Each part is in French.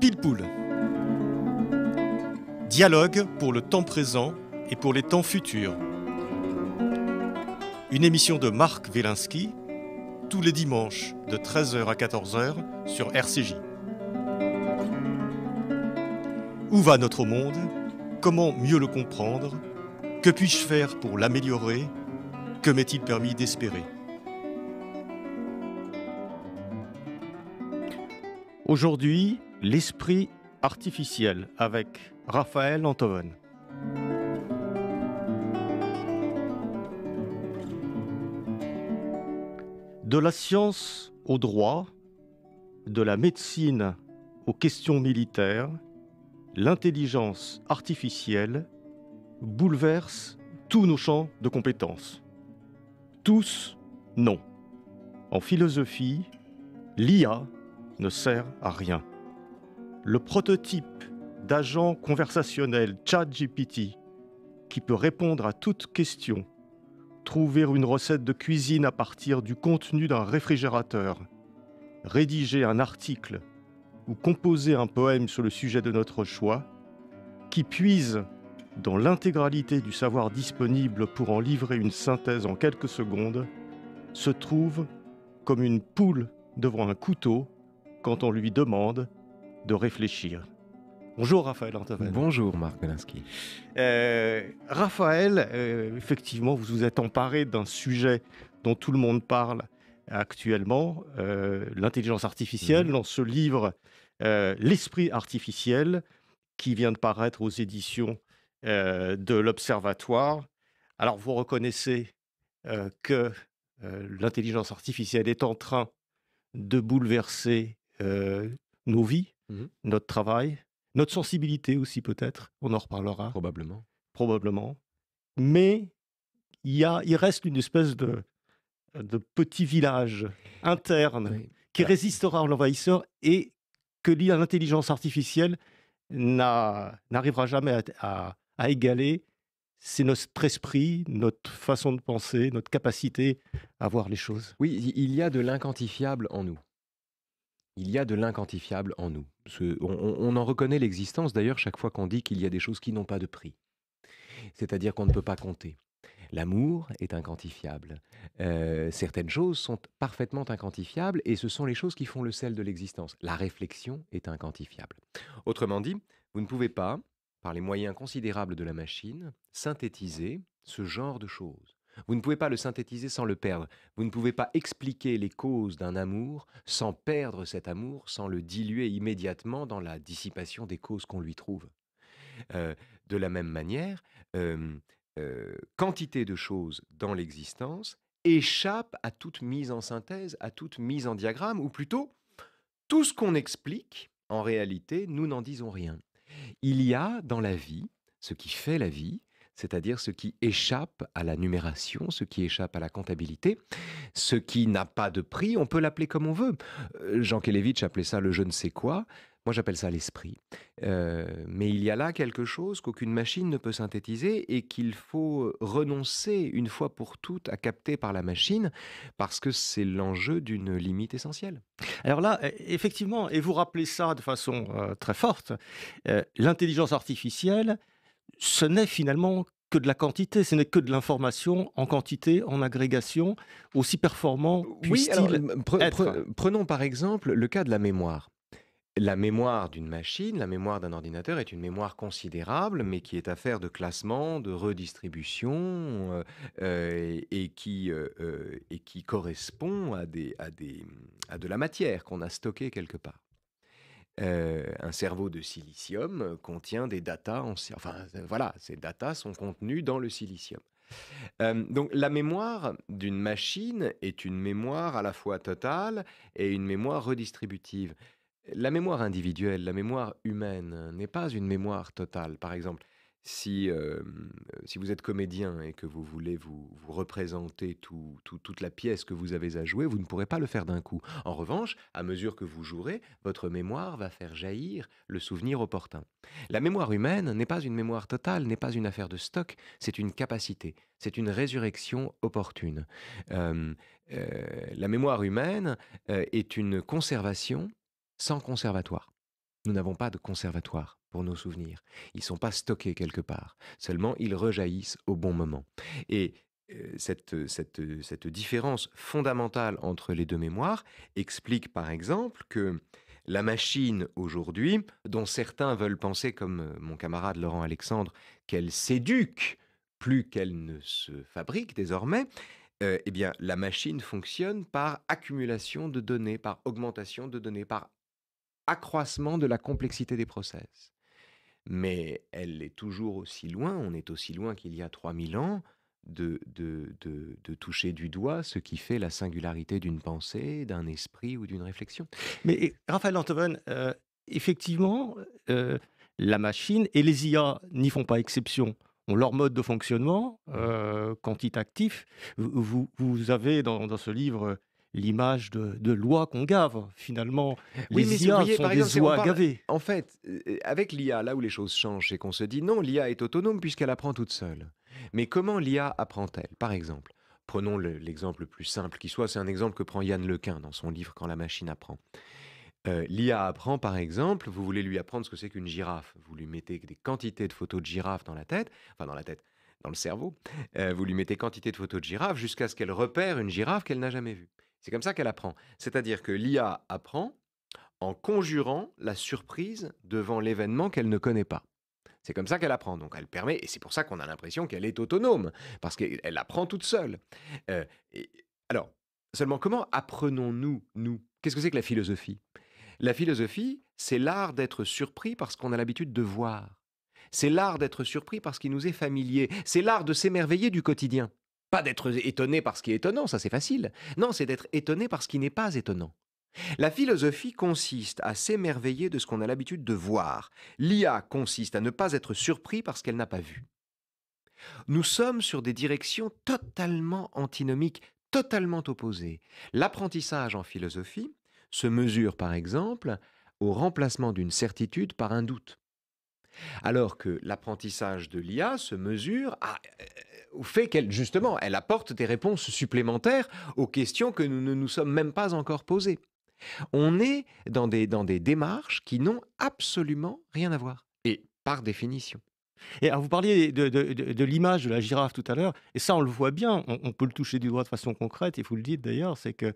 Pile Poule. Dialogue pour le temps présent et pour les temps futurs. Une émission de Marc Wielinski, tous les dimanches de 13h à 14h sur RCJ. Où va notre monde? Comment mieux le comprendre? Que puis-je faire pour l'améliorer? Que m'est-il permis d'espérer? Aujourd'hui, l'esprit artificiel avec Raphaël Enthoven. De la science au droit, de la médecine aux questions militaires, l'intelligence artificielle bouleverse tous nos champs de compétences. Tous, non. En philosophie, l'IA ne sert à rien. Le prototype d'agent conversationnel ChatGPT qui peut répondre à toute question, trouver une recette de cuisine à partir du contenu d'un réfrigérateur, rédiger un article ou composer un poème sur le sujet de notre choix, qui puise dans l'intégralité du savoir disponible pour en livrer une synthèse en quelques secondes, se trouve comme une poule devant un couteau quand on lui demande de réfléchir. Bonjour Raphaël Enthoven. Bonjour Marc Wielinski. Raphaël, effectivement, vous vous êtes emparé d'un sujet dont tout le monde parle actuellement, l'intelligence artificielle, dans ce livre L'esprit artificiel, qui vient de paraître aux éditions de l'Observatoire. Alors, vous reconnaissez que l'intelligence artificielle est en train de bouleverser nos vies, notre travail, notre sensibilité aussi peut-être, on en reparlera. Probablement. Mais il reste une espèce de petit village interne qui résistera à l'envahisseur et que l'intelligence artificielle n'arrivera jamais à égaler. C'est notre esprit, notre façon de penser, notre capacité à voir les choses. Oui, il y a de l'inquantifiable en nous. On en reconnaît l'existence d'ailleurs chaque fois qu'on dit qu'il y a des choses qui n'ont pas de prix. C'est-à-dire qu'on ne peut pas compter. L'amour est inquantifiable. Certaines choses sont parfaitement inquantifiables et ce sont les choses qui font le sel de l'existence. La réflexion est inquantifiable. Autrement dit, vous ne pouvez pas, par les moyens considérables de la machine, synthétiser ce genre de choses. Vous ne pouvez pas le synthétiser sans le perdre. Vous ne pouvez pas expliquer les causes d'un amour sans perdre cet amour, sans le diluer immédiatement dans la dissipation des causes qu'on lui trouve. De la même manière, quantité de choses dans l'existence échappe à toute mise en synthèse, à toute mise en diagramme, ou plutôt, tout ce qu'on explique, en réalité, nous n'en disons rien. Il y a dans la vie, ce qui fait la vie, c'est-à-dire ce qui échappe à la numération, ce qui échappe à la comptabilité, ce qui n'a pas de prix, on peut l'appeler comme on veut. Jean Kelevitch appelait ça le je ne sais quoi, moi j'appelle ça l'esprit. Mais il y a là quelque chose qu'aucune machine ne peut synthétiser et qu'il faut renoncer une fois pour toutes à capter par la machine parce que c'est l'enjeu d'une limite essentielle. Alors là, effectivement, et vous rappelez ça de façon très forte, l'intelligence artificielle, ce n'est finalement que de la quantité, ce n'est que de l'information en quantité, en agrégation, aussi performant puisse-t-il être. Prenons par exemple le cas de la mémoire. La mémoire d'une machine, la mémoire d'un ordinateur est une mémoire considérable, mais qui est affaire de classement, de redistribution, et qui correspond à de la matière qu'on a stockée quelque part. Un cerveau de silicium contient des datas, voilà, ces datas sont contenues dans le silicium. Donc la mémoire d'une machine est une mémoire à la fois totale et une mémoire redistributive. La mémoire individuelle, la mémoire humaine n'est pas une mémoire totale. Par exemple, si vous êtes comédien et que vous voulez vous représenter toute la pièce que vous avez à jouer, vous ne pourrez pas le faire d'un coup. En revanche, à mesure que vous jouerez, votre mémoire va faire jaillir le souvenir opportun. La mémoire humaine n'est pas une mémoire totale, n'est pas une affaire de stock, c'est une capacité, c'est une résurrection opportune. La mémoire humaine est une conservation sans conservatoire. Nous n'avons pas de conservatoire pour nos souvenirs. Ils ne sont pas stockés quelque part. Seulement, ils rejaillissent au bon moment. Et cette différence fondamentale entre les deux mémoires explique par exemple que la machine aujourd'hui, dont certains veulent penser, comme mon camarade Laurent Alexandre, qu'elle s'éduque plus qu'elle ne se fabrique désormais, eh bien, la machine fonctionne par accumulation de données, par augmentation de données, par accroissement de la complexité des process. Mais elle est toujours aussi loin, on est aussi loin qu'il y a 3000 ans, de toucher du doigt ce qui fait la singularité d'une pensée, d'un esprit ou d'une réflexion. Mais Raphaël Enthoven, effectivement, la machine et les IA n'y font pas exception. Ont leur mode de fonctionnement quantitatif. Vous avez dans ce livre l'image de l'oie qu'on gave. Finalement, Oui, mais les si vous IA voyez, sont par exemple, des si on oies parle, gavées. en fait, avec l'IA, là où les choses changent, c'est qu'on se dit non, l'IA est autonome puisqu'elle apprend toute seule. Mais comment l'IA apprend-elle? Par exemple, prenons l'exemple le plus simple qui soit, c'est un exemple que prend Yann Lequin dans son livre Quand la machine apprend. L'IA apprend, par exemple, vous voulez lui apprendre ce que c'est qu'une girafe. Vous lui mettez des quantités de photos de girafes dans la tête, enfin dans la tête, dans le cerveau. Vous lui mettez quantité de photos de girafes jusqu'à ce qu'elle repère une girafe qu'elle n'a jamais vue. C'est comme ça qu'elle apprend. C'est-à-dire que l'IA apprend en conjurant la surprise devant l'événement qu'elle ne connaît pas. C'est comme ça qu'elle apprend. Donc elle permet, et c'est pour ça qu'on a l'impression qu'elle est autonome, parce qu'elle apprend toute seule. Euh, et- alors, seulement comment apprenons-nous, nous? Qu'est-ce que c'est que la philosophie? La philosophie, c'est l'art d'être surpris parce qu'on a l'habitude de voir. C'est l'art d'être surpris parce qu'il nous est familier. C'est l'art de s'émerveiller du quotidien. Pas d'être étonné par ce qui est étonnant, ça c'est facile. Non, c'est d'être étonné par ce qui n'est pas étonnant. La philosophie consiste à s'émerveiller de ce qu'on a l'habitude de voir. L'IA consiste à ne pas être surpris par ce qu'elle n'a pas vu. Nous sommes sur des directions totalement antinomiques, totalement opposées. L'apprentissage en philosophie se mesure par exemple au remplacement d'une certitude par un doute. Alors que l'apprentissage de l'IA se mesure au fait qu'elle, justement, elle apporte des réponses supplémentaires aux questions que nous ne nous sommes même pas encore posées. On est dans des démarches qui n'ont absolument rien à voir. Et par définition. Et alors, vous parliez de l'image de la girafe tout à l'heure, et ça, on le voit bien, on peut le toucher du doigt de façon concrète, et vous le dites d'ailleurs, c'est que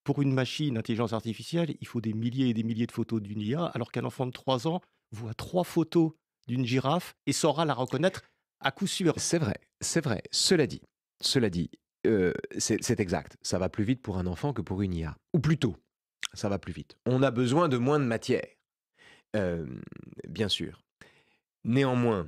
pour une machine d'intelligence artificielle, il faut des milliers et des milliers de photos d'une IA, alors qu'un enfant de 3 ans voit 3 photos d'une girafe et saura la reconnaître à coup sûr. C'est vrai, c'est vrai. Cela dit, c'est exact. Ça va plus vite pour un enfant que pour une IA. Ou plutôt, ça va plus vite. On a besoin de moins de matière, euh, bien sûr. Néanmoins,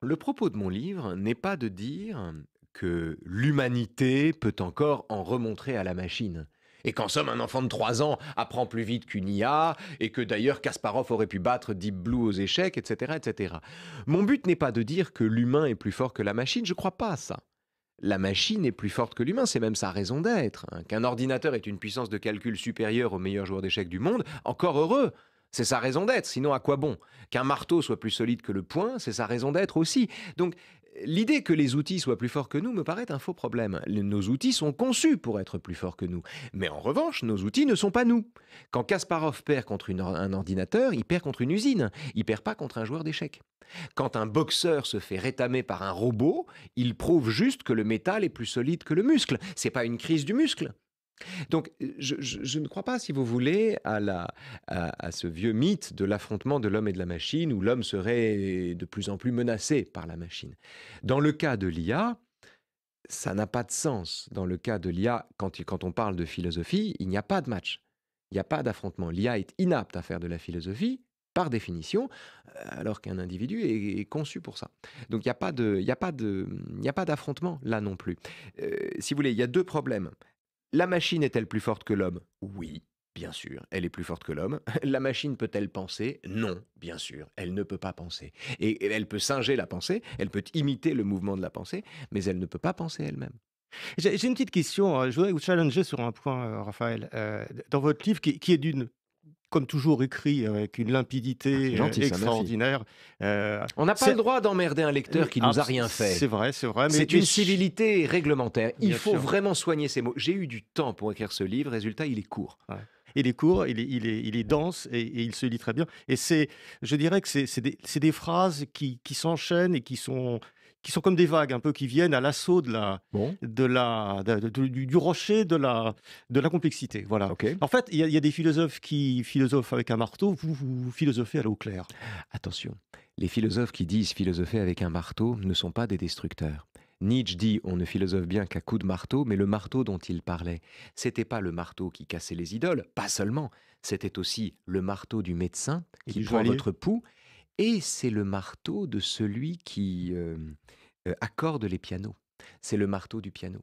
le propos de mon livre n'est pas de dire que l'humanité peut encore en remontrer à la machine. Et qu'en somme, un enfant de 3 ans apprend plus vite qu'une IA, et que d'ailleurs Kasparov aurait pu battre Deep Blue aux échecs, etc. etc. Mon but n'est pas de dire que l'humain est plus fort que la machine, je ne crois pas à ça. La machine est plus forte que l'humain, c'est même sa raison d'être. Qu'un ordinateur ait une puissance de calcul supérieure au meilleur joueur d'échecs du monde, encore heureux. C'est sa raison d'être, sinon à quoi bon? Qu'un marteau soit plus solide que le poing, c'est sa raison d'être aussi. Donc l'idée que les outils soient plus forts que nous me paraît un faux problème. Nos outils sont conçus pour être plus forts que nous. Mais en revanche, nos outils ne sont pas nous. Quand Kasparov perd contre un ordinateur, il perd contre une usine. Il perd pas contre un joueur d'échecs. Quand un boxeur se fait rétamer par un robot, il prouve juste que le métal est plus solide que le muscle. C'est pas une crise du muscle. Donc, je ne crois pas, si vous voulez, à ce vieux mythe de l'affrontement de l'homme et de la machine, où l'homme serait de plus en plus menacé par la machine. Dans le cas de l'IA, ça n'a pas de sens. Dans le cas de l'IA, quand on parle de philosophie, il n'y a pas de match. Il n'y a pas d'affrontement. L'IA est inapte à faire de la philosophie, par définition, alors qu'un individu est conçu pour ça. Donc il n'y a pas d'affrontement là non plus. Si vous voulez, il y a deux problèmes. La machine est-elle plus forte que l'homme? Oui, bien sûr, elle est plus forte que l'homme. La machine peut-elle penser? Non, bien sûr, elle ne peut pas penser. Et elle peut singer la pensée, elle peut imiter le mouvement de la pensée, mais elle ne peut pas penser elle-même. J'ai une petite question, je voudrais vous challenger sur un point, Raphaël. Dans votre livre qui est comme toujours écrit avec une C'est limpidité gentil, ça, merci. extraordinaire. On n'a pas le droit d'emmerder un lecteur qui nous a rien fait. C'est vrai, mais C'est une civilité réglementaire. Il Bien faut sûr. vraiment soigner ces mots. J'ai eu du temps pour écrire ce livre, résultat, il est court. Ouais. il est court, il est dense et il se lit très bien. Et je dirais que c'est des phrases qui s'enchaînent et qui sont comme des vagues un peu, qui viennent à l'assaut Bon, du rocher de la complexité. Voilà. ok. En fait, il y a des philosophes qui philosophent avec un marteau, vous philosophez à l'eau claire. Attention, les philosophes qui disent philosopher avec un marteau ne sont pas des destructeurs. Nietzsche dit on ne philosophe bien qu'à coups de marteau, mais le marteau dont il parlait, c'était pas le marteau qui cassait les idoles, pas seulement, c'était aussi le marteau du médecin Et qui du prend joaillier. votre pouls, et c'est le marteau de celui qui accorde les pianos. C'est le marteau du piano.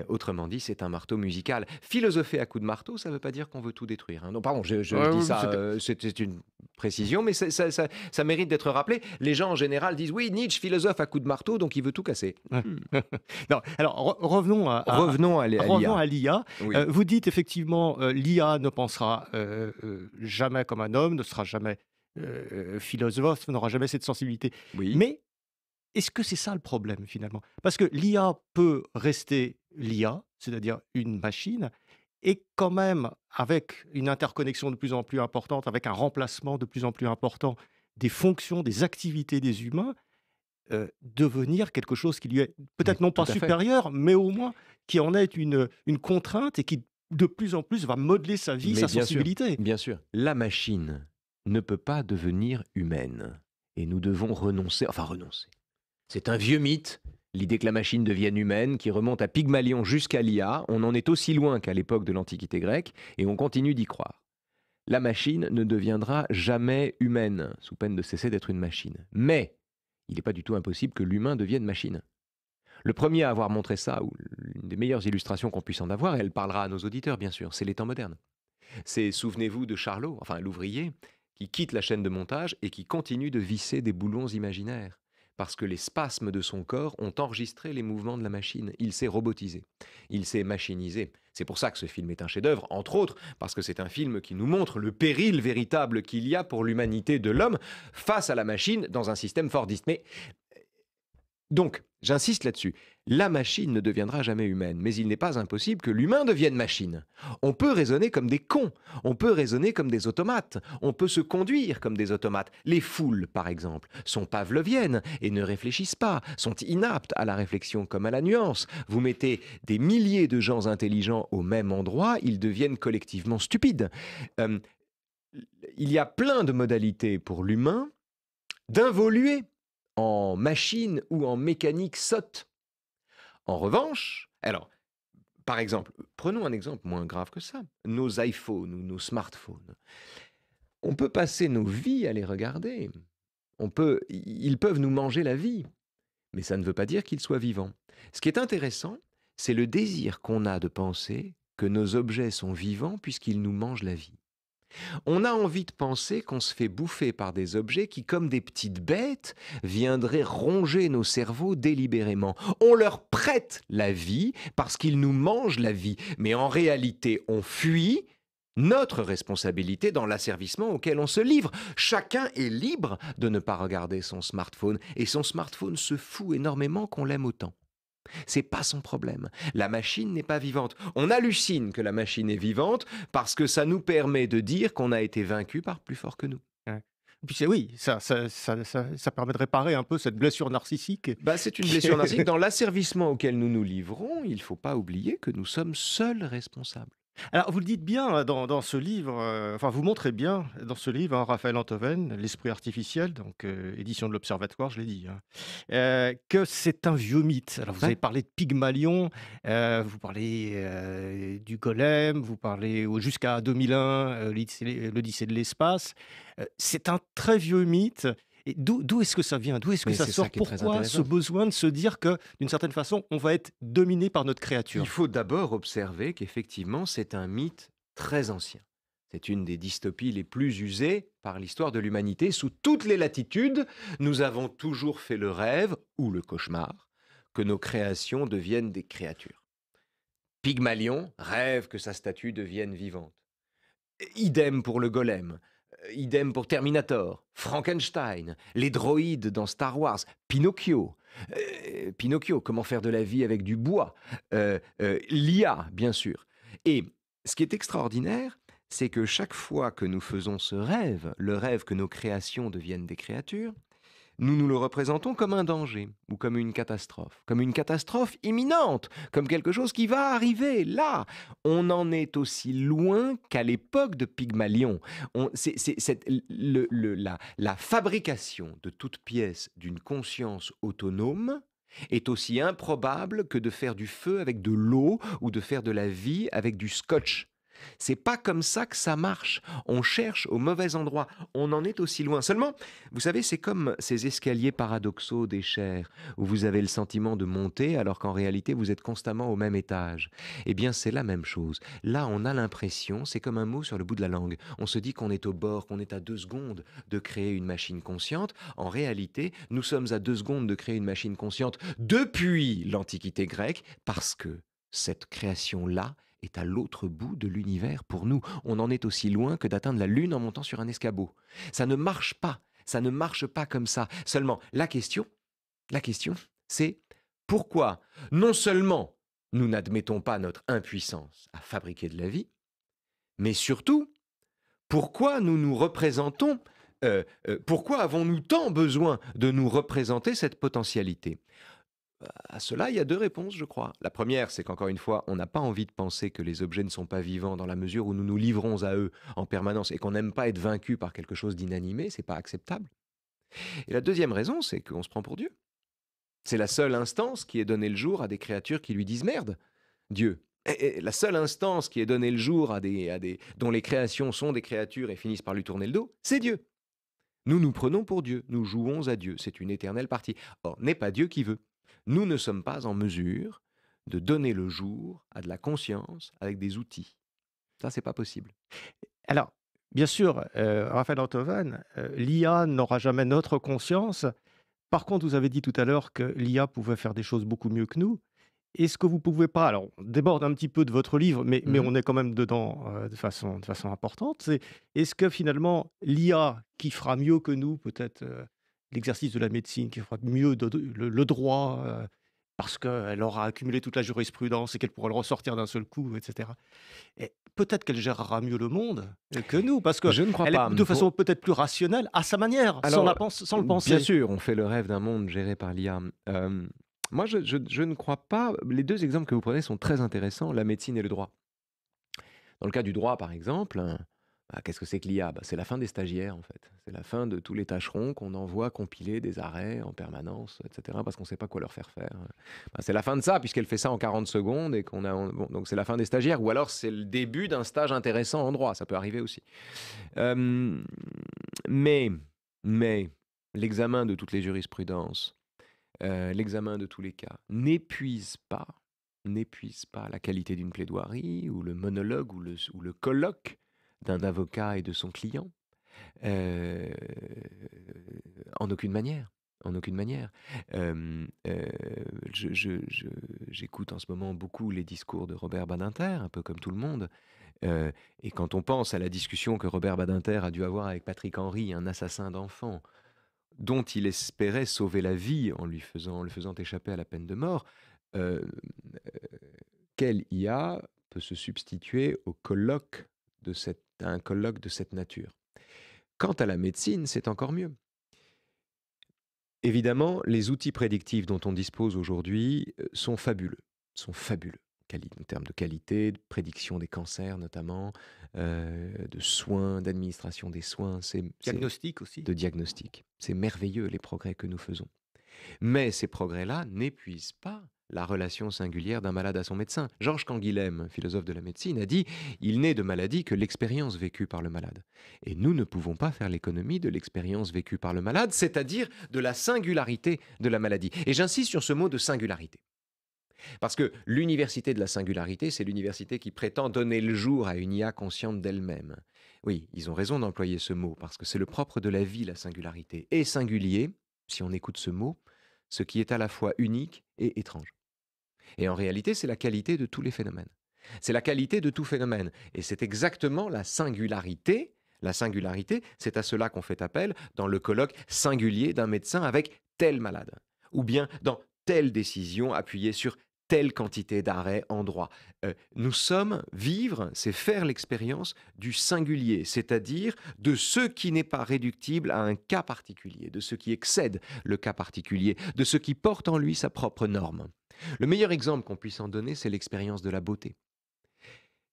Autrement dit, c'est un marteau musical. Philosopher à coups de marteau, ça ne veut pas dire qu'on veut tout détruire, hein. Non, pardon, je Ouais, dis oui, ça, c'est une précision, mais ça mérite d'être rappelé. Les gens en général disent oui, Nietzsche philosophe à coups de marteau, donc il veut tout casser. ouais. Non, alors revenons Revenons à revenons l'IA. à l'IA. Oui, Vous dites effectivement, l'IA ne pensera jamais comme un homme, ne sera jamais philosophe, n'aura jamais cette sensibilité. oui, Mais est-ce que c'est ça le problème finalement? Parce que l'IA peut rester l'IA, c'est-à-dire une machine, et quand même avec une interconnexion de plus en plus importante, avec un remplacement de plus en plus important des fonctions, des activités des humains, devenir quelque chose qui lui est mais peut-être non tout pas à fait. supérieur, mais au moins qui en est une contrainte et qui de plus en plus va modeler sa vie, Mais sa sensibilité. bien sûr, la machine ne peut pas devenir humaine. Et nous devons renoncer, enfin renoncer. C'est un vieux mythe, l'idée que la machine devienne humaine, qui remonte à Pygmalion jusqu'à l'IA. On en est aussi loin qu'à l'époque de l'Antiquité grecque, et on continue d'y croire. La machine ne deviendra jamais humaine, sous peine de cesser d'être une machine. Mais il n'est pas du tout impossible que l'humain devienne machine. Le premier à avoir montré ça, ou l'une des meilleures illustrations qu'on puisse en avoir, et elle parlera à nos auditeurs bien sûr, c'est les temps modernes. C'est, souvenez-vous de Charlot, enfin l'ouvrier, qui quitte la chaîne de montage et qui continue de visser des boulons imaginaires. Parce que les spasmes de son corps ont enregistré les mouvements de la machine. Il s'est robotisé, il s'est machinisé. C'est pour ça que ce film est un chef-d'œuvre, entre autres, parce que c'est un film qui nous montre le péril véritable qu'il y a pour l'humanité de l'homme face à la machine dans un système fordiste. Mais donc, j'insiste là-dessus, la machine ne deviendra jamais humaine, mais il n'est pas impossible que l'humain devienne machine. On peut raisonner comme des cons, on peut raisonner comme des automates, on peut se conduire comme des automates. Les foules, par exemple, sont pavloviennes et ne réfléchissent pas, sont inaptes à la réflexion comme à la nuance. Vous mettez des milliers de gens intelligents au même endroit, ils deviennent collectivement stupides. Euh, il y a plein de modalités pour l'humain d'involuer en machine ou en mécanique sotte. En revanche, alors, par exemple, prenons un exemple moins grave que ça, nos iPhones ou nos smartphones. On peut passer nos vies à les regarder. Ils peuvent nous manger la vie, mais ça ne veut pas dire qu'ils soient vivants. Ce qui est intéressant, c'est le désir qu'on a de penser que nos objets sont vivants puisqu'ils nous mangent la vie. On a envie de penser qu'on se fait bouffer par des objets qui, comme des petites bêtes, viendraient ronger nos cerveaux délibérément. On leur prête la vie parce qu'ils nous mangent la vie, mais en réalité, on fuit notre responsabilité dans l'asservissement auquel on se livre. Chacun est libre de ne pas regarder son smartphone, et son smartphone se fout énormément qu'on l'aime autant. C'est pas son problème. La machine n'est pas vivante. On hallucine que la machine est vivante parce que ça nous permet de dire qu'on a été vaincu par plus fort que nous. Ouais. Et puis oui, ça permet de réparer un peu cette blessure narcissique Bah, c'est une qui blessure narcissique. Dans l'asservissement auquel nous nous livrons, il ne faut pas oublier que nous sommes seuls responsables. Alors, vous le dites bien dans ce livre, enfin, vous montrez bien dans ce livre, hein, Raphaël Enthoven, L'esprit artificiel, donc édition de l'Observatoire, je l'ai dit, hein, que c'est un vieux mythe. Alors, vous avez Ouais. parlé de Pygmalion, vous parlez du golem, vous parlez jusqu'à 2001, l'Odyssée de l'espace. C'est un très vieux mythe. Et d'où est-ce que ça vient? D'où est-ce que Mais ça c'est ça sort? qui est très Pourquoi ce intéressant. besoin de se dire que, d'une certaine façon, on va être dominé par notre Il créature? faut d'abord observer qu'effectivement, c'est un mythe très ancien. C'est une des dystopies les plus usées par l'histoire de l'humanité. Sous toutes les latitudes, nous avons toujours fait le rêve, ou le cauchemar, que nos créations deviennent des créatures. Pygmalion rêve que sa statue devienne vivante. Idem pour le golem. Idem pour Terminator, Frankenstein, les droïdes dans Star Wars, Pinocchio. Pinocchio, comment faire de la vie avec du bois. L'IA, bien sûr. Et Ce qui est extraordinaire, c'est que chaque fois que nous faisons ce rêve, le rêve que nos créations deviennent des créatures, nous nous le représentons comme un danger ou comme une catastrophe imminente, comme quelque chose qui va arriver là. On en est aussi loin qu'à l'époque de Pygmalion. La fabrication de toute pièce d'une conscience autonome est aussi improbable que de faire du feu avec de l'eau ou de faire de la vie avec du scotch. C'est pas comme ça que ça marche. On cherche au mauvais endroit. On en est aussi loin. Seulement, vous savez, c'est comme ces escaliers paradoxaux des chairs, où vous avez le sentiment de monter alors qu'en réalité vous êtes constamment au même étage. Eh bien, c'est la même chose. Là, on a l'impression, c'est comme un mot sur le bout de la langue. On se dit qu'on est au bord, qu'on est à 2 secondes de créer une machine consciente. En réalité, nous sommes à 2 secondes de créer une machine consciente depuis l'Antiquité grecque, parce que cette création-là est à l'autre bout de l'univers pour nous. On en est aussi loin que d'atteindre la Lune en montant sur un escabeau. Ça ne marche pas. Ça ne marche pas comme ça. Seulement, la question, c'est pourquoi non seulement nous n'admettons pas notre impuissance à fabriquer de la vie, mais surtout, pourquoi nous nous représentons, pourquoi avons-nous tant besoin de nous représenter cette potentialité? À cela, il y a 2 réponses, je crois. La première, c'est qu'encore une fois, on n'a pas envie de penser que les objets ne sont pas vivants dans la mesure où nous nous livrons à eux en permanence et qu'on n'aime pas être vaincu par quelque chose d'inanimé, c'est pas acceptable. Et la deuxième raison, c'est qu'on se prend pour Dieu. C'est la seule instance qui ait donné le jour à des créatures qui lui disent merde, Dieu. Et la seule instance qui ait donné le jour dont les créations sont des créatures et finissent par lui tourner le dos, c'est Dieu. Nous nous prenons pour Dieu, nous jouons à Dieu, c'est une éternelle partie. Or, n'est pas Dieu qui veut. Nous ne sommes pas en mesure de donner le jour à de la conscience avec des outils. Ça, c'est pas possible. Alors, bien sûr, Raphaël Antoven, l'IA n'aura jamais notre conscience. Par contre, vous avez dit tout à l'heure que l'IA pouvait faire des choses beaucoup mieux que nous. Est-ce que vous pouvez pas, alors on déborde un petit peu de votre livre, mais Mhm. on est quand même dedans de façon importante, est-ce que finalement l'IA qui fera mieux que nous, peut-être l'exercice de la médecine, qui fera mieux le droit, parce qu'elle aura accumulé toute la jurisprudence et qu'elle pourra le ressortir d'un seul coup, etc. Et peut-être qu'elle gérera mieux le monde que nous, parce Je ne crois qu'elle est pas. de façon peut-être plus rationnelle à sa manière, Alors, sans le bien penser. sûr, on fait le rêve d'un monde géré par l'IA. Moi, je ne crois pas. Les 2 exemples que vous prenez sont très intéressants, la médecine et le droit. Dans le cas du droit, par exemple, qu'est-ce que c'est que l'IA? C'est la fin des stagiaires, en fait. C'est la fin de tous les tâcherons qu'on envoie compiler des arrêts en permanence, etc., parce qu'on ne sait pas quoi leur faire faire. C'est la fin de ça, puisqu'elle fait ça en 40 secondes et qu'on a. Bon, donc c'est la fin des stagiaires, ou alors c'est le début d'un stage intéressant en droit, ça peut arriver aussi. Euh, mais, mais, l'examen de toutes les jurisprudences, l'examen de tous les cas, n'épuise pas la qualité d'une plaidoirie ou le monologue ou le colloque d'un avocat et de son client. Euh, En aucune manière. En aucune manière. J'écoute en ce moment beaucoup les discours de Robert Badinter, un peu comme tout le monde. Et quand on pense à la discussion que Robert Badinter a dû avoir avec Patrick Henry, un assassin d'enfants, dont il espérait sauver la vie en le faisant échapper à la peine de mort, euh, quelle IA peut se substituer à un colloque de cette nature? Quant à la médecine, c'est encore mieux. Évidemment, les outils prédictifs dont on dispose aujourd'hui sont fabuleux, en termes de qualité, de prédiction des cancers notamment, de soins, d'administration des soins, Diagnostic aussi. de diagnostic. C'est merveilleux les progrès que nous faisons. Mais ces progrès-là n'épuisent pas la relation singulière d'un malade à son médecin. Georges Canguilhem, philosophe de la médecine, a dit « Il n'est de maladie que l'expérience vécue par le malade ». Et nous ne pouvons pas faire l'économie de l'expérience vécue par le malade, c'est-à-dire de la singularité de la maladie. Et j'insiste sur ce mot de singularité. Parce que l'université de la singularité, c'est l'université qui prétend donner le jour à une IA consciente d'elle-même. Oui, ils ont raison d'employer ce mot, parce que c'est le propre de la vie, la singularité. Et singulier, si on écoute ce mot, ce qui est à la fois unique et étrange. Et en réalité, c'est la qualité de tous les phénomènes. C'est la qualité de tout phénomène. Et c'est exactement la singularité. La singularité, c'est à cela qu'on fait appel dans le colloque singulier d'un médecin avec tel malade. Ou bien dans telle décision appuyée sur telle quantité d'arrêts en droit. Vivre, c'est faire l'expérience du singulier, c'est-à-dire de ce qui n'est pas réductible à un cas particulier, de ce qui excède le cas particulier, de ce qui porte en lui sa propre norme. Le meilleur exemple qu'on puisse en donner, c'est l'expérience de la beauté.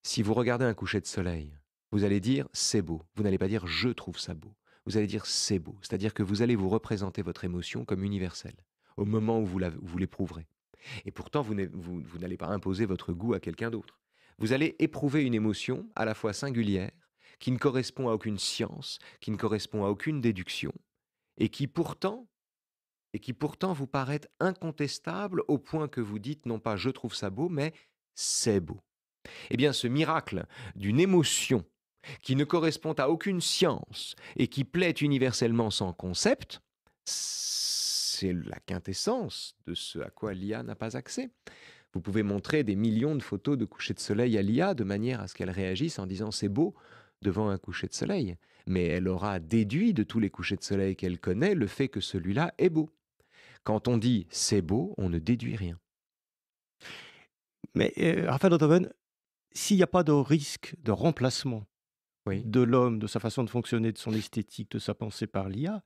Si vous regardez un coucher de soleil, vous allez dire c'est beau. Vous n'allez pas dire je trouve ça beau. Vous allez dire c'est beau. C'est-à-dire que vous allez vous représenter votre émotion comme universelle au moment où vous l'éprouverez. Et pourtant, vous n'allez pas imposer votre goût à quelqu'un d'autre. Vous allez éprouver une émotion à la fois singulière, qui ne correspond à aucune science, qui ne correspond à aucune déduction, et qui pourtant vous paraît incontestable au point que vous dites non pas je trouve ça beau, mais c'est beau. Eh bien, ce miracle d'une émotion qui ne correspond à aucune science et qui plaît universellement sans concept, c'est la quintessence de ce à quoi l'IA n'a pas accès. Vous pouvez montrer des millions de photos de couchers de soleil à l'IA de manière à ce qu'elle réagisse en disant c'est beau devant un coucher de soleil. Mais elle aura déduit de tous les couchers de soleil qu'elle connaît le fait que celui-là est beau. Quand on dit c'est beau, on ne déduit rien. Mais Raphaël Enthoven, s'il n'y a pas de risque de remplacement Oui. de l'homme, de sa façon de fonctionner, de son esthétique, de sa pensée par l'IA,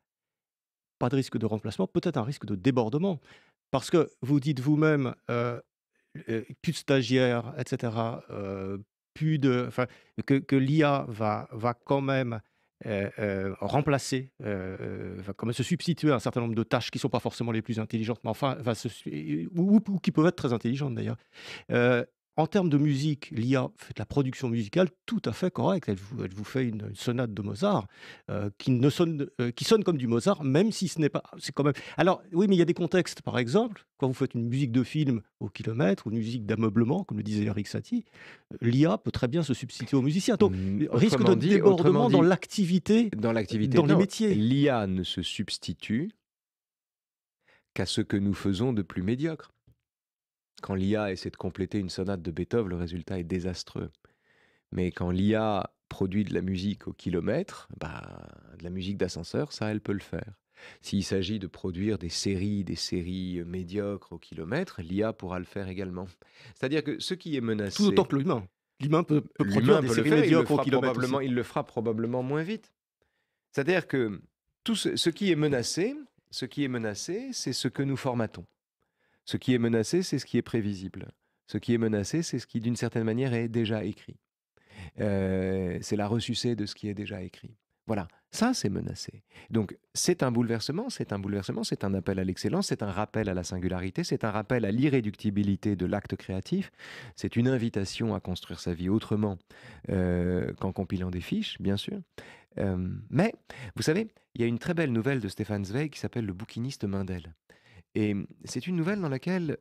pas de risque de remplacement, peut-être un risque de débordement. Parce que vous dites vous-même, plus de stagiaires, etc., enfin, que l'IA va quand même remplacer, va quand même se substituer à un certain nombre de tâches qui ne sont pas forcément les plus intelligentes, mais enfin, ou qui peuvent être très intelligentes d'ailleurs. Heu, En termes de musique, l'IA fait de la production musicale tout à fait correcte. Elle vous fait une sonate de Mozart, qui sonne comme du Mozart, même si ce n'est pas c'est quand même alors oui, mais il y a des contextes. Par exemple, quand vous faites une musique de film au kilomètre ou une musique d'ameublement, comme le disait Eric Satie, l'IA peut très bien se substituer aux musiciens. Donc, risque de débordement dans l'activité, dans les non, métiers. l'IA ne se substitue qu'à ce que nous faisons de plus médiocre. Quand l'IA essaie de compléter une sonate de Beethoven, le résultat est désastreux. Mais quand l'IA produit de la musique au kilomètre, de la musique d'ascenseur, ça, elle peut le faire. S'il s'agit de produire des séries médiocres au kilomètre, l'IA pourra le faire également. C'est-à-dire que ce qui est menacé... Tout autant que l'humain. L'humain peut produire L'humain des peut le séries faire, médiocres au kilomètre aussi. il le fera probablement moins vite. C'est-à-dire que tout ce qui est menacé, c'est ce que nous formatons. Ce qui est menacé, c'est ce qui est prévisible. Ce qui est menacé, c'est ce qui, d'une certaine manière, est déjà écrit. C'est la ressucée de ce qui est déjà écrit. Voilà, ça c'est menacé. Donc c'est un bouleversement, c'est un appel à l'excellence, c'est un rappel à la singularité, c'est un rappel à l'irréductibilité de l'acte créatif, c'est une invitation à construire sa vie autrement qu'en compilant des fiches, bien sûr. Mais, vous savez, il y a une très belle nouvelle de Stefan Zweig qui s'appelle Le bouquiniste Mendel. Et c'est une nouvelle dans laquelle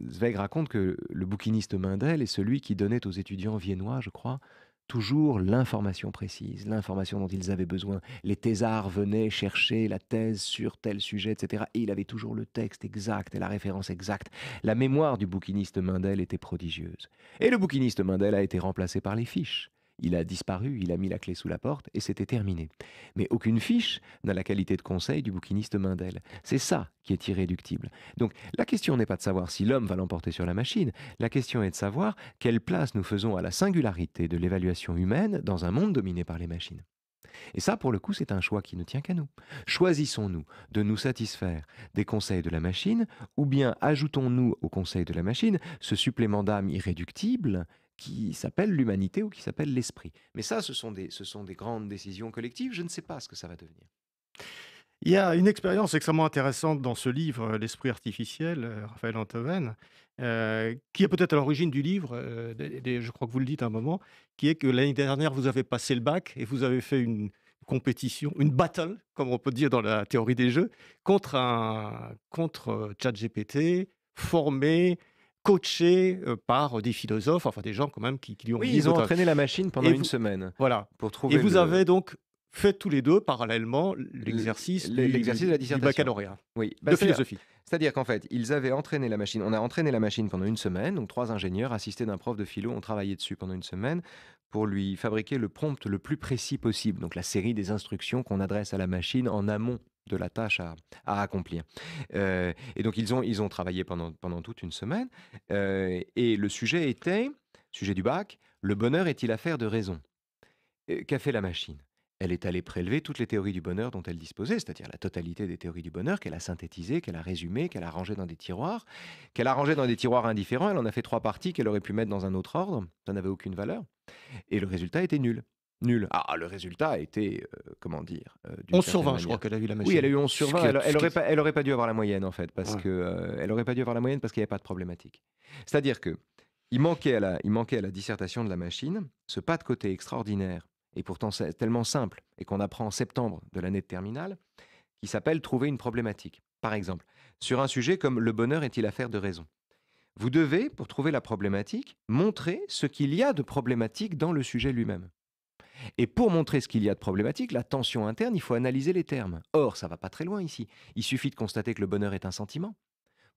Zweig raconte que le bouquiniste Mendel est celui qui donnait aux étudiants viennois, je crois, toujours l'information précise, l'information dont ils avaient besoin. Les thésards venaient chercher la thèse sur tel sujet, etc. Et il avait toujours le texte exact et la référence exacte. La mémoire du bouquiniste Mendel était prodigieuse. Et le bouquiniste Mendel a été remplacé par les fiches. Il a disparu, il a mis la clé sous la porte et c'était terminé. Mais aucune fiche n'a la qualité de conseil du bouquiniste Mendel. C'est ça qui est irréductible. Donc la question n'est pas de savoir si l'homme va l'emporter sur la machine, la question est de savoir quelle place nous faisons à la singularité de l'évaluation humaine dans un monde dominé par les machines. Et ça, pour le coup, c'est un choix qui ne tient qu'à nous. Choisissons-nous de nous satisfaire des conseils de la machine, ou bien ajoutons-nous aux conseils de la machine ce supplément d'âme irréductible qui s'appelle l'humanité ou qui s'appelle l'esprit. Mais ça, ce sont des grandes décisions collectives. Je ne sais pas ce que ça va devenir. Il y a une expérience extrêmement intéressante dans ce livre, L'esprit artificiel, Raphaël Enthoven, qui est peut-être à l'origine du livre, je crois que vous le dites à un moment, qui est que l'année dernière, vous avez passé le bac et vous avez fait une compétition, une battle, comme on peut dire dans la théorie des jeux, contre ChatGPT, formé, coaché par des philosophes, enfin des gens quand même qui lui ont Oui, dit ils ont votre... entraîné la machine pendant une semaine Voilà. pour trouver Et vous avez donc fait tous les deux parallèlement l'exercice de la dissertation. du baccalauréat Oui, de philosophie. C'est-à-dire qu'en fait, ils avaient entraîné la machine. On a entraîné la machine pendant une semaine. Donc 3 ingénieurs assistés d'un prof de philo ont travaillé dessus pendant une semaine pour lui fabriquer le prompt le plus précis possible. Donc la série des instructions qu'on adresse à la machine en amont de la tâche à accomplir. Et donc ils ont travaillé pendant toute une semaine, et le sujet du bac: «Le bonheur est-il affaire de raison?» Qu'a fait la machine? Elle est allée prélever toutes les théories du bonheur dont elle disposait, c'est-à-dire la totalité des théories du bonheur qu'elle a synthétisées, qu'elle a résumées, qu'elle a rangées dans des tiroirs indifférents. Elle en a fait 3 parties qu'elle aurait pu mettre dans un autre ordre. Ça n'avait aucune valeur et le résultat était nul. Nul. Ah, le résultat était, comment dire? D'une 11 sur certaine 20, je crois manière, qu'elle a eu la oui, elle a machine. eu 11 sur Ce 20. qui Elle est ce qui est elle aurait pas dû avoir la moyenne, en fait, parce ouais. que, elle aurait pas dû avoir la moyenne parce qu'il y avait pas de problématique. C'est-à-dire qu'il manquait à la dissertation de la machine ce pas de côté extraordinaire et pourtant c'est tellement simple et qu'on apprend en septembre de l'année de terminale, qui s'appelle trouver une problématique. Par exemple, sur un sujet comme le bonheur est-il affaire de raison? Vous devez, pour trouver la problématique, montrer ce qu'il y a de problématique dans le sujet lui-même. Et pour montrer ce qu'il y a de problématique, la tension interne, il faut analyser les termes. Or, ça va pas très loin ici. Il suffit de constater que le bonheur est un sentiment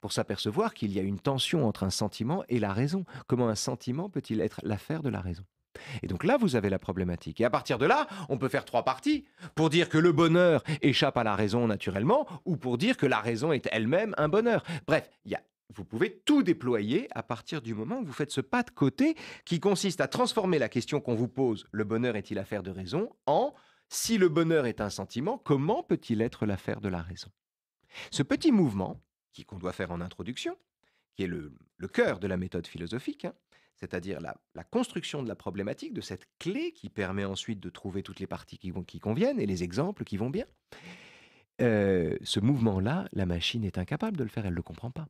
pour s'apercevoir qu'il y a une tension entre un sentiment et la raison. Comment un sentiment peut-il être l'affaire de la raison? Et donc là, vous avez la problématique. Et à partir de là, on peut faire 3 parties pour dire que le bonheur échappe à la raison naturellement, ou pour dire que la raison est elle-même un bonheur. Bref, vous pouvez tout déployer à partir du moment où vous faites ce pas de côté qui consiste à transformer la question qu'on vous pose, le bonheur est-il affaire de raison, en si le bonheur est un sentiment, comment peut-il être l'affaire de la raison? Ce petit mouvement, qu'on doit faire en introduction, qui est le cœur de la méthode philosophique, hein, c'est-à-dire la construction de la problématique, de cette clé qui permet ensuite de trouver toutes les parties qui conviennent et les exemples qui vont bien. Ce mouvement-là, la machine est incapable de le faire, elle ne le comprend pas.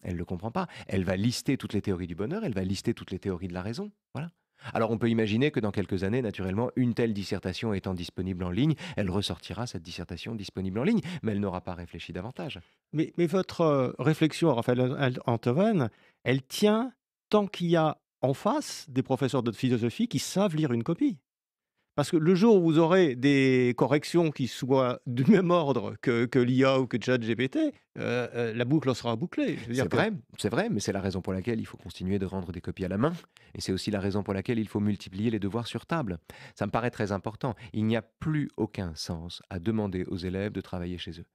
Elle ne le comprend pas. Elle va lister toutes les théories du bonheur, elle va lister toutes les théories de la raison. Voilà. Alors on peut imaginer que dans quelques années, naturellement, une telle dissertation étant disponible en ligne, elle ressortira cette dissertation disponible en ligne, mais elle n'aura pas réfléchi davantage. Mais votre, réflexion, Raphaël Enthoven, elle tient tant qu'il y a en face des professeurs de philosophie qui savent lire une copie. Parce que le jour où vous aurez des corrections qui soient du même ordre que l'IA ou que ChatGPT, la boucle sera bouclée. Je veux dire que C'est vrai, mais c'est la raison pour laquelle il faut continuer de rendre des copies à la main. Et c'est aussi la raison pour laquelle il faut multiplier les devoirs sur table. Ça me paraît très important. Il n'y a plus aucun sens à demander aux élèves de travailler chez eux.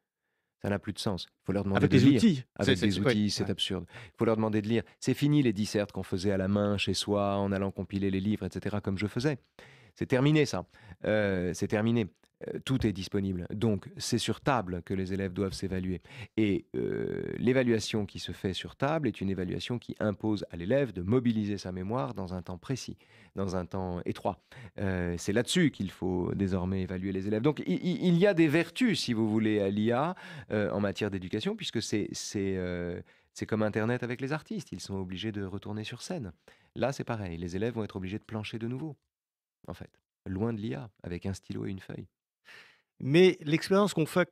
Ça n'a plus de sens. Il faut leur demander avec de les lire. outils, Avec des oui, outils, c'est ouais. absurde. Il faut leur demander de lire. C'est fini les dissertes qu'on faisait à la main chez soi, en allant compiler les livres, etc., comme je faisais. C'est terminé ça. C'est terminé. Tout est disponible. Donc, c'est sur table que les élèves doivent s'évaluer. Et l'évaluation qui se fait sur table est une évaluation qui impose à l'élève de mobiliser sa mémoire dans un temps précis, dans un temps étroit. C'est là-dessus qu'il faut désormais évaluer les élèves. Donc, il y a des vertus, si vous voulez, à l'IA en matière d'éducation, puisque c'est comme Internet avec les artistes. Ils sont obligés de retourner sur scène. Là, c'est pareil. Les élèves vont être obligés de plancher de nouveau, en fait. Loin de l'IA, avec un stylo et une feuille. Mais l'expérience qu'on fait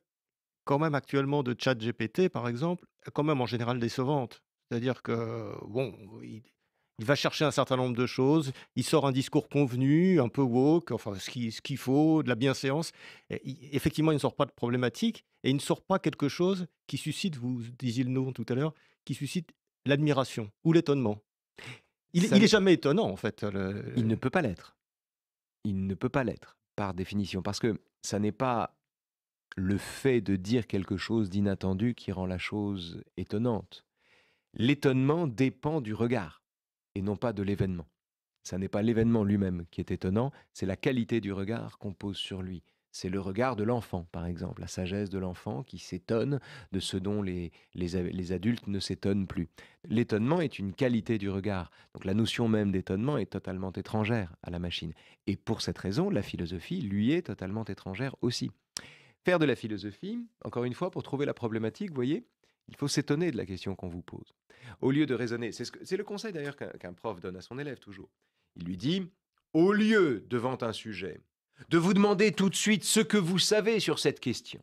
quand même actuellement de ChatGPT, par exemple, est quand même en général décevante. C'est-à-dire que, bon, il va chercher un certain nombre de choses, il sort un discours convenu, un peu woke, enfin ce qu'il faut, de la bienséance. Et effectivement, il ne sort pas de problématique et il ne sort pas quelque chose qui suscite, vous disiez le nom tout à l'heure, qui suscite l'admiration ou l'étonnement. Ça Il est ne jamais étonnant, en fait. Il ne peut pas l'être. Il ne peut pas l'être, par définition, parce que ça n'est pas le fait de dire quelque chose d'inattendu qui rend la chose étonnante. L'étonnement dépend du regard et non pas de l'événement. Ça n'est pas l'événement lui-même qui est étonnant, c'est la qualité du regard qu'on pose sur lui. C'est le regard de l'enfant, par exemple, la sagesse de l'enfant qui s'étonne de ce dont les adultes ne s'étonnent plus. L'étonnement est une qualité du regard. Donc la notion même d'étonnement est totalement étrangère à la machine. Et pour cette raison, la philosophie, lui, est totalement étrangère aussi. Faire de la philosophie, encore une fois, pour trouver la problématique, vous voyez, il faut s'étonner de la question qu'on vous pose. Au lieu de raisonner, c'est le conseil d'ailleurs qu'un prof donne à son élève toujours. Il lui dit, au lieu, devant un sujet, de vous demander tout de suite ce que vous savez sur cette question,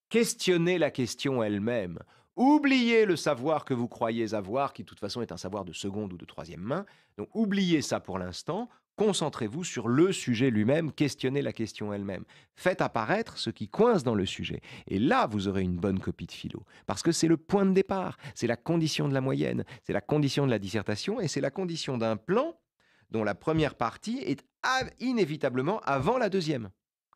questionnez la question elle-même. Oubliez le savoir que vous croyez avoir, qui de toute façon est un savoir de seconde ou de troisième main. Donc oubliez ça pour l'instant. Concentrez-vous sur le sujet lui-même, questionnez la question elle-même. Faites apparaître ce qui coince dans le sujet. Et là, vous aurez une bonne copie de philo. Parce que c'est le point de départ, c'est la condition de la moyenne, c'est la condition de la dissertation et c'est la condition d'un plan dont la première partie est inévitablement avant la deuxième.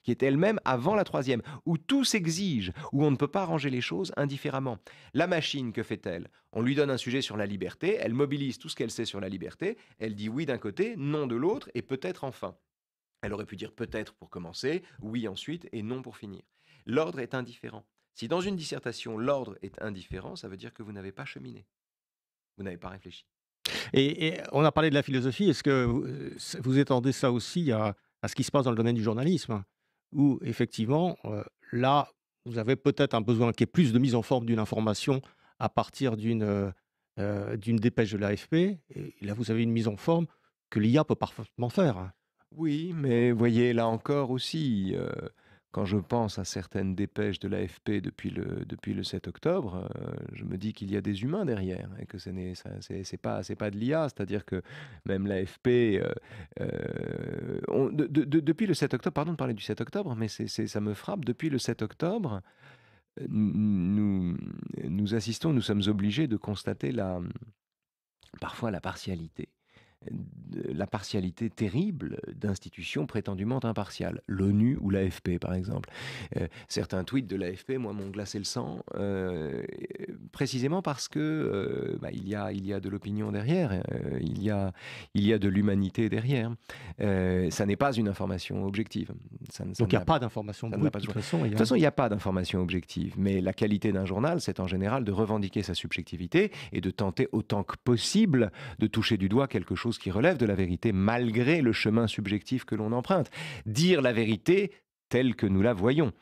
qui est elle-même avant la troisième, où tout s'exige, où on ne peut pas ranger les choses indifféremment. La machine, que fait-elle? On lui donne un sujet sur la liberté, elle mobilise tout ce qu'elle sait sur la liberté, elle dit oui d'un côté, non de l'autre, et peut-être enfin. Elle aurait pu dire peut-être pour commencer, oui ensuite, et non pour finir. L'ordre est indifférent. Si dans une dissertation, l'ordre est indifférent, ça veut dire que vous n'avez pas cheminé, vous n'avez pas réfléchi. Et on a parlé de la philosophie. Est-ce que vous étendez ça aussi à ce qui se passe dans le domaine du journalisme? Où effectivement, là, vous avez peut-être un besoin qui est plus de mise en forme d'une information à partir d'une dépêche de l'AFP et là, vous avez une mise en forme que l'IA peut parfaitement faire, hein. Oui, mais voyez, là encore aussi, quand je pense à certaines dépêches de l'AFP depuis le 7 octobre, je me dis qu'il y a des humains derrière et que c'est pas de l'IA. C'est-à-dire que même l'AFP, depuis le 7 octobre, pardon de parler du 7 octobre, mais ça me frappe, depuis le 7 octobre, nous, nous sommes obligés de constater parfois la partialité terrible d'institutions prétendument impartiales, l'ONU ou l'AFP par exemple. Certains tweets de l'AFP, moi, m'ont glacé le sang, précisément parce que il y a de l'opinion derrière, il y a de l'humanité derrière. Ça n'est pas une information objective. Donc il n'y a pas d'information ça n'a brute pas de de toute joie. façon. De toute façon, il n'y a pas d'information objective, mais la qualité d'un journal, c'est en général de revendiquer sa subjectivité et de tenter autant que possible de toucher du doigt quelque chose qui relève de la vérité, malgré le chemin subjectif que l'on emprunte. Dire la vérité telle que nous la voyons.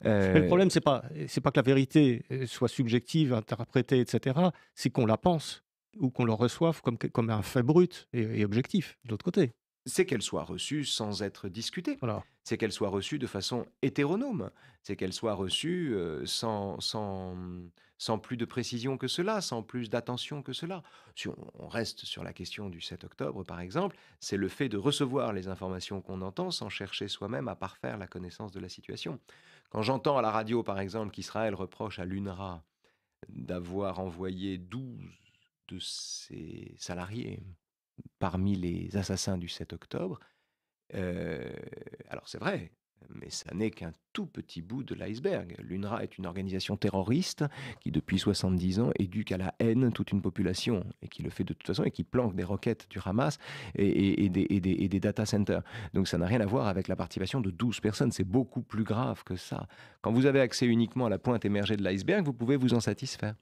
Mais le problème, c'est pas que la vérité, soit subjective, interprétée et cetera, c'est qu'on la pense ou qu'on le reçoive comme un fait brut et objectif, de l'autre côté. C'est qu'elle soit reçue sans être discutée. Voilà. C'est qu'elle soit reçue de façon hétéronome. C'est qu'elle soit reçue sans plus de précision que cela, sans plus d'attention que cela. Si on reste sur la question du 7 octobre, par exemple, c'est le fait de recevoir les informations qu'on entend sans chercher soi-même à parfaire la connaissance de la situation. Quand j'entends à la radio, par exemple, qu'Israël reproche à l'UNRWA d'avoir envoyé 12 de ses salariés parmi les assassins du 7 octobre, alors c'est vrai, mais ça n'est qu'un tout petit bout de l'iceberg. L'UNRWA est une organisation terroriste qui, depuis 70 ans, éduque à la haine toute une population et qui le fait de toute façon et qui planque des roquettes du Hamas et des data centers. Donc ça n'a rien à voir avec la participation de 12 personnes. C'est beaucoup plus grave que ça. Quand vous avez accès uniquement à la pointe émergée de l'iceberg, vous pouvez vous en satisfaire.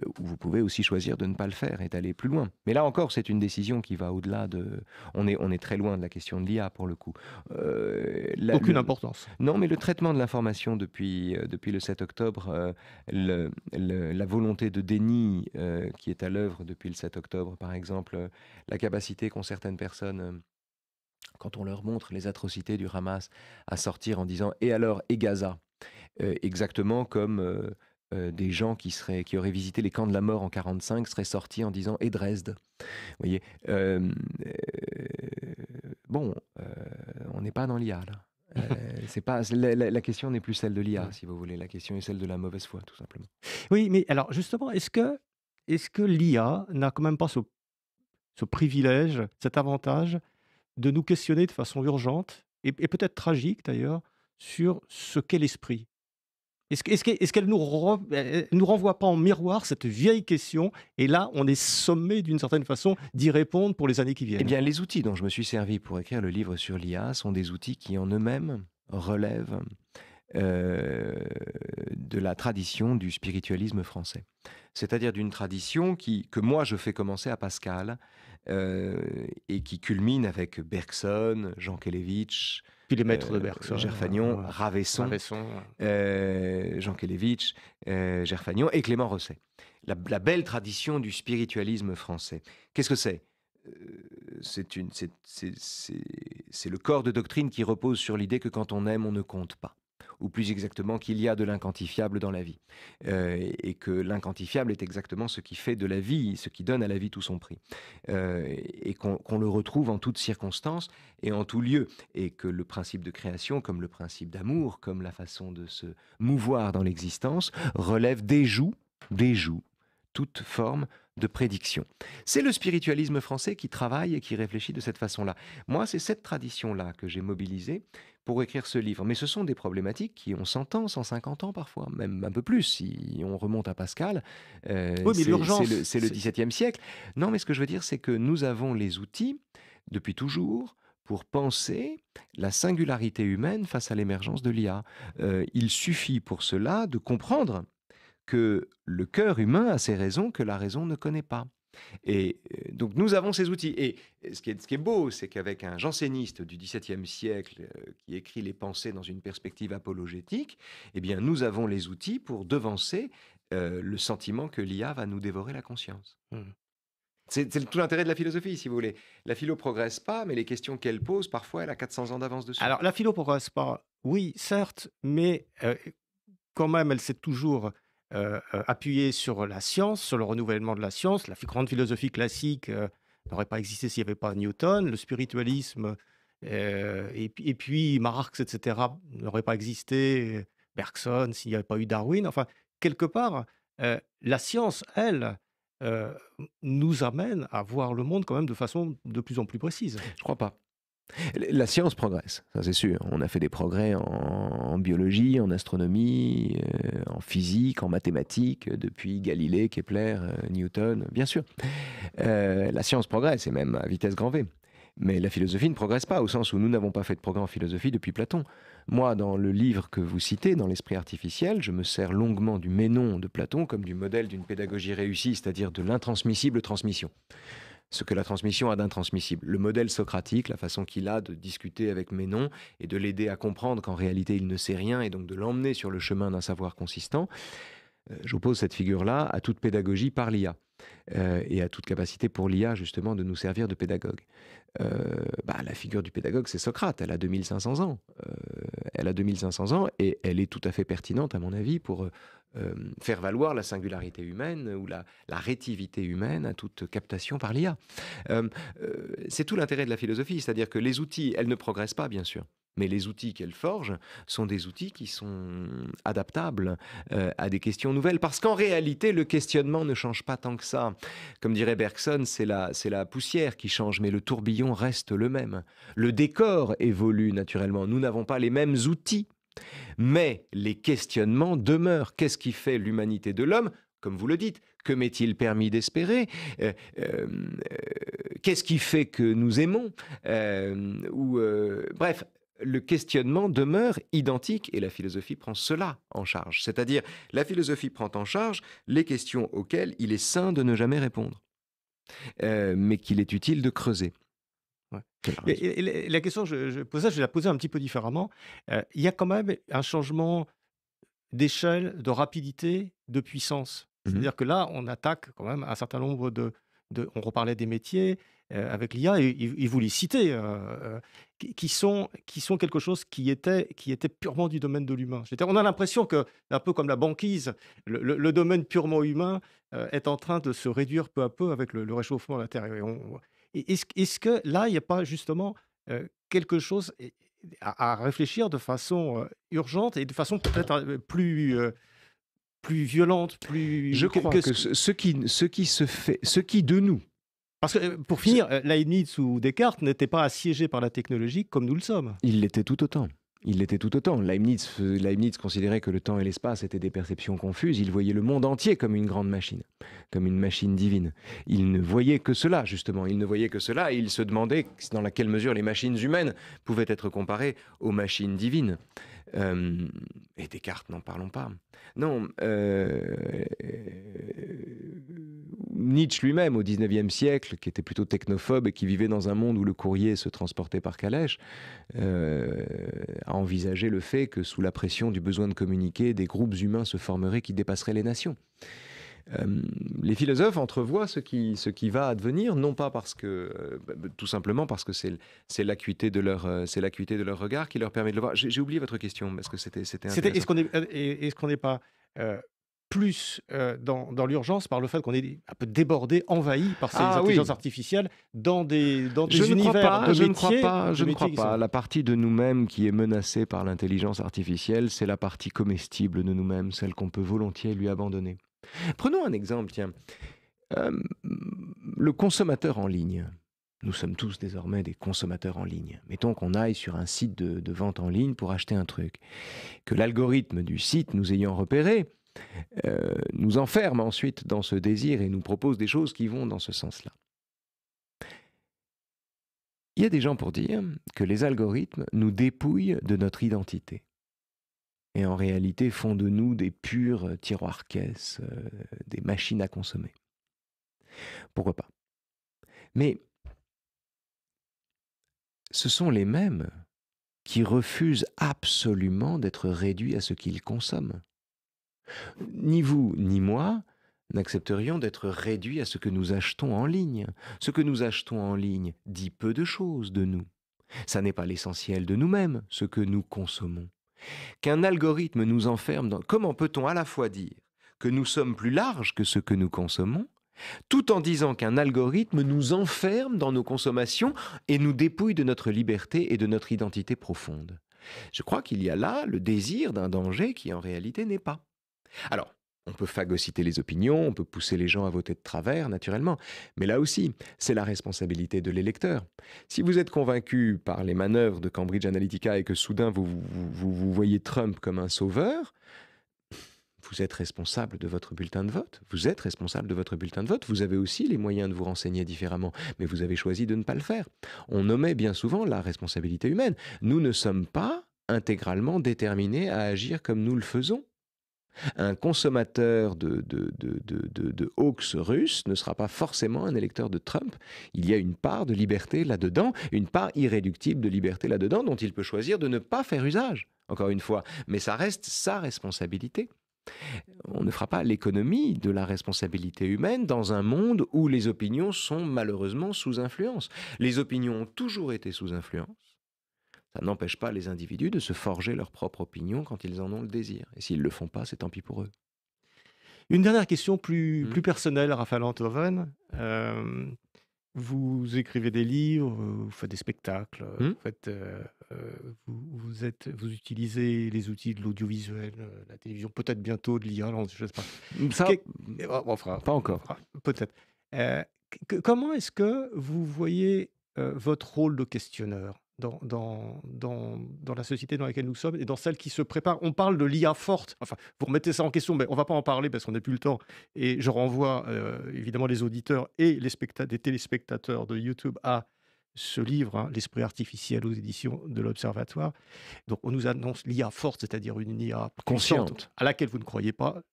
Ou vous pouvez aussi choisir de ne pas le faire et d'aller plus loin. Mais là encore, c'est une décision qui va au-delà de... On est très loin de la question de l'IA pour le coup. Aucune importance. Non, mais le traitement de l'information depuis le 7 octobre, la volonté de déni qui est à l'œuvre depuis le 7 octobre, par exemple, la capacité qu'ont certaines personnes... quand on leur montre les atrocités du Hamas, à sortir en disant « et alors, et Gaza ?» Exactement comme des gens qui auraient visité les camps de la mort en 1945 seraient sortis en disant « et Dresde ?» Vous voyez, bon, on n'est pas dans l'IA là. C'est pas, la question n'est plus celle de l'IA, si vous voulez. La question est celle de la mauvaise foi, tout simplement. Oui, mais alors justement, est-ce que l'IA n'a quand même pas ce privilège, cet avantage de nous questionner de façon urgente et peut-être tragique d'ailleurs, sur ce qu'est l'esprit? Est-ce qu'elle nous renvoie pas en miroir cette vieille question et là, on est sommé d'une certaine façon d'y répondre pour les années qui Eh viennent? bien, les outils dont je me suis servi pour écrire le livre sur l'IA sont des outils qui en eux-mêmes relèvent de la tradition du spiritualisme français. C'est-à-dire d'une tradition que moi je fais commencer à Pascal et qui culmine avec Bergson, Jean Kelevitch, Puis les maîtres de Bergson, Gerfagnon, ouais. Ravesson, Ouais. Jean Kelevitch, Gerfagnon et Clément Rosset. La belle tradition du spiritualisme français. Qu'est-ce que c'est? C'est le corps de doctrine qui repose sur l'idée que quand on aime, on ne compte pas. Ou plus exactement, qu'il y a de l'inquantifiable dans la vie. Et que l'inquantifiable est exactement ce qui fait de la vie, ce qui donne à la vie tout son prix. Et qu'on le retrouve en toutes circonstances et en tout lieu. Et que le principe de création, comme le principe d'amour, comme la façon de se mouvoir dans l'existence, relève déjoue toute forme de prédiction. C'est le spiritualisme français qui travaille et qui réfléchit de cette façon-là. Moi, c'est cette tradition-là que j'ai mobilisée pour écrire ce livre. Mais ce sont des problématiques qui ont 100 ans, 150 ans parfois, même un peu plus. Si on remonte à Pascal, Oui, mais l'urgence, c'est le XVIIe siècle. Non, mais ce que je veux dire, c'est que nous avons les outils, depuis toujours, pour penser la singularité humaine face à l'émergence de l'IA. Il suffit pour cela de comprendre que le cœur humain a ses raisons que la raison ne connaît pas. Et donc nous avons ces outils. Et ce qui est beau, c'est qu'avec un janséniste du XVIIe siècle qui écrit les pensées dans une perspective apologétique, eh bien nous avons les outils pour devancer le sentiment que l'IA va nous dévorer la conscience. Hmm. C'est tout l'intérêt de la philosophie, si vous voulez. La philo progresse pas, mais les questions qu'elle pose, parfois, elle a 400 ans d'avance dessus. Alors, la philo progresse pas, oui, certes, mais quand même, elle s'est toujours appuyée sur la science, sur le renouvellement de la science. La grande philosophie classique n'aurait pas existé s'il n'y avait pas Newton. Le spiritualisme, et puis Marx, etc., n'aurait pas existé. Bergson, s'il n'y avait pas eu Darwin. Enfin, quelque part, la science, elle, euh, nous amène à voir le monde quand même de façon de plus en plus précise. Je crois pas. La science progresse, ça c'est sûr. On a fait des progrès en biologie, en astronomie, en physique, en mathématiques, depuis Galilée, Kepler, Newton, bien sûr. La science progresse, et même à vitesse grand V. Mais la philosophie ne progresse pas, au sens où nous n'avons pas fait de progrès en philosophie depuis Platon. Moi, dans le livre que vous citez, dans l'Esprit artificiel, je me sers longuement du Ménon de Platon comme du modèle d'une pédagogie réussie, c'est-à-dire de l'intransmissible transmission. Ce que la transmission a d'intransmissible. Le modèle socratique, la façon qu'il a de discuter avec Ménon et de l'aider à comprendre qu'en réalité il ne sait rien et donc de l'emmener sur le chemin d'un savoir consistant, j'oppose cette figure-là à toute pédagogie par l'IA et à toute capacité pour l'IA justement de nous servir de pédagogue. La figure du pédagogue, c'est Socrate, elle a 2500 ans. Elle a 2500 ans et elle est tout à fait pertinente à mon avis pour faire valoir la singularité humaine ou la rétivité humaine à toute captation par l'IA. C'est tout l'intérêt de la philosophie, c'est-à-dire que les outils, elles ne progressent pas bien sûr. Mais les outils qu'elle forge sont des outils qui sont adaptables à des questions nouvelles. Parce qu'en réalité, le questionnement ne change pas tant que ça. Comme dirait Bergson, c'est la poussière qui change, mais le tourbillon reste le même. Le décor évolue naturellement. Nous n'avons pas les mêmes outils. Mais les questionnements demeurent. Qu'est-ce qui fait l'humanité de l'homme ? Comme vous le dites, que m'est-il permis d'espérer ? Qu'est-ce qui fait que nous aimons ? Bref, le questionnement demeure identique et la philosophie prend cela en charge. C'est-à-dire, la philosophie prend en charge les questions auxquelles il est sain de ne jamais répondre, mais qu'il est utile de creuser. Ouais. Et la question que je posais, je vais la poser un petit peu différemment. Il y a quand même un changement d'échelle, de rapidité, de puissance. C'est-à-dire que là, on attaque quand même un certain nombre on reparlait des métiers avec l'IA, et vous les citez, qui sont quelque chose qui était purement du domaine de l'humain. On a l'impression que, un peu comme la banquise, le domaine purement humain est en train de se réduire peu à peu avec le réchauffement de la Terre. Est-ce que là, il n'y a pas justement quelque chose à réfléchir de façon urgente et de façon peut-être plus violente, plus... Je crois que ce qui de nous... Parce que, pour finir, Leibniz ou Descartes n'étaient pas assiégés par la technologie comme nous le sommes. Il l'était tout autant. Leibniz considérait que le temps et l'espace étaient des perceptions confuses. Il voyait le monde entier comme une grande machine, comme une machine divine. Il ne voyait que cela, justement. Il ne voyait que cela et il se demandait dans quelle mesure les machines humaines pouvaient être comparées aux machines divines. Et Descartes, n'en parlons pas. Non, Nietzsche lui-même, au XIXe siècle, qui était plutôt technophobe et qui vivait dans un monde où le courrier se transportait par calèche, a envisagé le fait que, sous la pression du besoin de communiquer, des groupes humains se formeraient qui dépasseraient les nations. Les philosophes entrevoient ce qui va advenir, non pas parce que, tout simplement parce que c'est l'acuité de leur regard qui leur permet de le voir. J'ai oublié votre question, parce que c'était Est-ce qu'on n'est pas plus dans l'urgence par le fait qu'on est un peu débordé, envahi par ces intelligences artificielles dans des univers de métiers? Je ne crois pas. La partie de nous-mêmes qui est menacée par l'intelligence artificielle, c'est la partie comestible de nous-mêmes, celle qu'on peut volontiers lui abandonner. Prenons un exemple, tiens. Le consommateur en ligne. Nous sommes tous désormais des consommateurs en ligne. Mettons qu'on aille sur un site de vente en ligne pour acheter un truc. Que l'algorithme du site, nous ayant repéré, nous enferme ensuite dans ce désir et nous propose des choses qui vont dans ce sens-là. Il y a des gens pour dire que les algorithmes nous dépouillent de notre identité. Et en réalité font de nous des purs tiroirs-caisses, des machines à consommer. Pourquoi pas? Mais ce sont les mêmes qui refusent absolument d'être réduits à ce qu'ils consomment. Ni vous, ni moi n'accepterions d'être réduits à ce que nous achetons en ligne. Ce que nous achetons en ligne dit peu de choses de nous. Ça n'est pas l'essentiel de nous-mêmes, ce que nous consommons. Qu'un algorithme nous enferme dans... Comment peut-on à la fois dire que nous sommes plus larges que ce que nous consommons, tout en disant qu'un algorithme nous enferme dans nos consommations et nous dépouille de notre liberté et de notre identité profonde? Je crois qu'il y a là le désir d'un danger qui en réalité n'est pas. Alors, on peut phagocyter les opinions, on peut pousser les gens à voter de travers, naturellement. Mais là aussi, c'est la responsabilité de l'électeur. Si vous êtes convaincu par les manœuvres de Cambridge Analytica et que soudain vous voyez Trump comme un sauveur, vous êtes responsable de votre bulletin de vote. Vous êtes responsable de votre bulletin de vote. Vous avez aussi les moyens de vous renseigner différemment, mais vous avez choisi de ne pas le faire. On omet bien souvent la responsabilité humaine. Nous ne sommes pas intégralement déterminés à agir comme nous le faisons. Un consommateur de hoax russe ne sera pas forcément un électeur de Trump. Il y a une part de liberté là-dedans, une part irréductible de liberté là-dedans dont il peut choisir de ne pas faire usage, encore une fois. Mais ça reste sa responsabilité. On ne fera pas l'économie de la responsabilité humaine dans un monde où les opinions sont malheureusement sous influence. Les opinions ont toujours été sous influence. Ça n'empêche pas les individus de se forger leur propre opinion quand ils en ont le désir. Et s'ils ne le font pas, c'est tant pis pour eux. Une dernière question plus personnelle, Raphaël Enthoven. Vous écrivez des livres, vous faites des spectacles, vous utilisez les outils de l'audiovisuel, la télévision, peut-être bientôt de l'IA, je ne sais pas. Ça, pas encore. Peut-être. Comment est-ce que vous voyez votre rôle de questionneur dans la société dans laquelle nous sommes et dans celle qui se prépare? On parle de l'IA forte. Enfin, vous remettez ça en question, mais on ne va pas en parler parce qu'on n'a plus le temps. Et je renvoie évidemment les auditeurs et des téléspectateurs de YouTube à ce livre, L'Esprit artificiel aux éditions de l'Observatoire. Donc, on nous annonce l'IA forte, c'est-à-dire une IA consciente à laquelle vous ne croyez pas.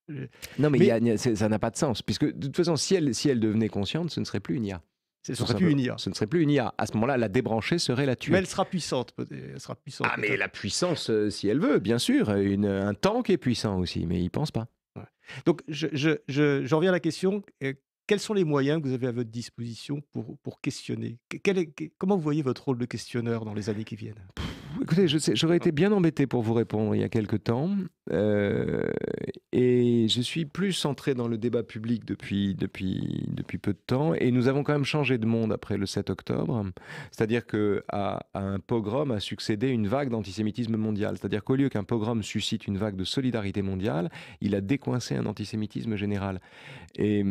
Non, mais ça n'a pas de sens, puisque de toute façon, si elle devenait consciente, ce ne serait plus une IA. Ce ne serait plus une IA. Ce ne serait plus une IA. À ce moment-là, la débrancher serait la tuer. Mais elle sera puissante. Ah, mais la puissance, si elle veut, bien sûr. Un tank est puissant aussi, mais il ne pense pas. Ouais. Donc, j'en reviens à la question. Quels sont les moyens que vous avez à votre disposition pour questionner? Comment vous voyez votre rôle de questionneur dans les années qui viennent? Écoutez, j'aurais été bien embêté pour vous répondre il y a quelque temps. Et je suis plus centré dans le débat public depuis peu de temps. Et nous avons quand même changé de monde après le 7 octobre. C'est-à-dire qu'à un pogrom a succédé une vague d'antisémitisme mondial. C'est-à-dire qu'au lieu qu'un pogrom suscite une vague de solidarité mondiale, il a décoincé un antisémitisme général. Et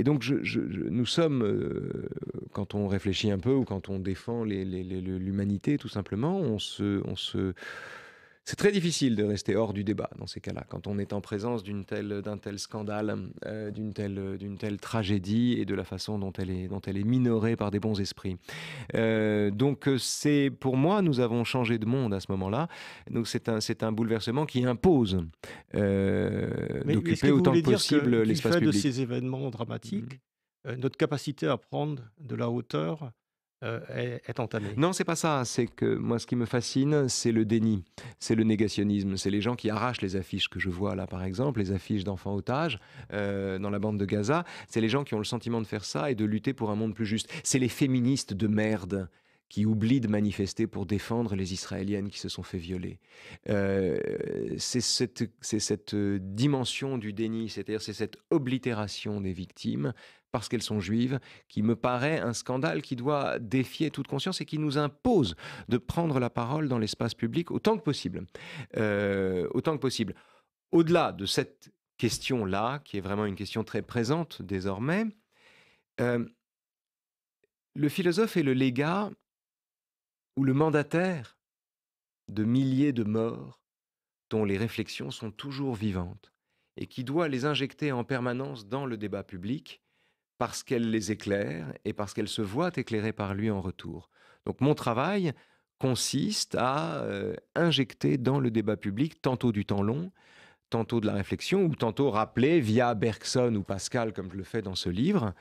donc, nous sommes, quand on réfléchit un peu ou quand on défend l'humanité, tout simplement, c'est très difficile de rester hors du débat dans ces cas-là, quand on est en présence d'un tel scandale, d'une telle tragédie et de la façon dont elle est minorée par des bons esprits. Donc pour moi, nous avons changé de monde à ce moment-là. Donc c'est un bouleversement qui impose d'occuper autant que possible l'espace public. Du fait de ces événements dramatiques, notre capacité à prendre de la hauteur est entamée. Non, c'est pas ça. C'est que moi, ce qui me fascine, c'est le déni, c'est le négationnisme. C'est les gens qui arrachent les affiches que je vois là, par exemple, les affiches d'enfants otages dans la bande de Gaza. C'est les gens qui ont le sentiment de faire ça et de lutter pour un monde plus juste. C'est les féministes de merde qui oublient de manifester pour défendre les Israéliennes qui se sont fait violer. C'est cette dimension du déni, c'est-à-dire c'est cette oblitération des victimes parce qu'elles sont juives, qui me paraît un scandale qui doit défier toute conscience et qui nous impose de prendre la parole dans l'espace public autant que possible. Au-delà de cette question-là, qui est vraiment une question très présente désormais, Le philosophe est le légat ou le mandataire de milliers de morts dont les réflexions sont toujours vivantes et qui doit les injecter en permanence dans le débat public parce qu'elle les éclaire et parce qu'elle se voit éclairée par lui en retour. Donc mon travail consiste à injecter dans le débat public tantôt du temps long, tantôt de la réflexion, ou tantôt rappeler via Bergson ou Pascal, comme je le fais dans ce livre,